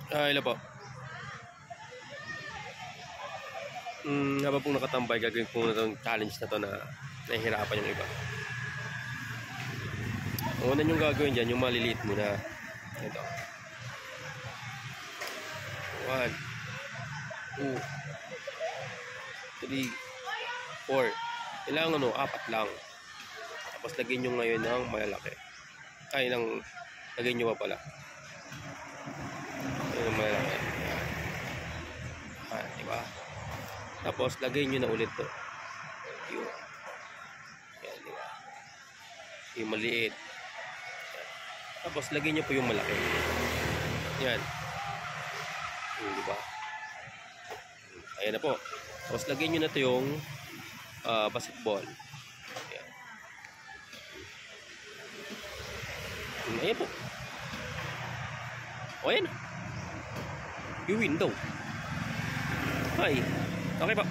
Hello po. Habang pong nakatambay, gagawin po na itong challenge na to na nahihirapan yung iba. Ang una yung gagawin dyan, yung maliliit muna. Ito. 1, 2, 3, 4. Kailangan 4 lang. Tapos lagyan nyo ngayon ng malalaki. Lagyan nyo pa pala. Ayun ang malalaki. Diba? Tapos lagay nyo na ulit to. Yun. Yan, diba? Yung maliit. Tapos lagay nyo po yung malaki. Yan. Yun, diba? Ayan na po. Tapos lagay nyo na to yung basketball. Ayan. Ayan po. O, ayan. Yung window. Ay. Okay pa.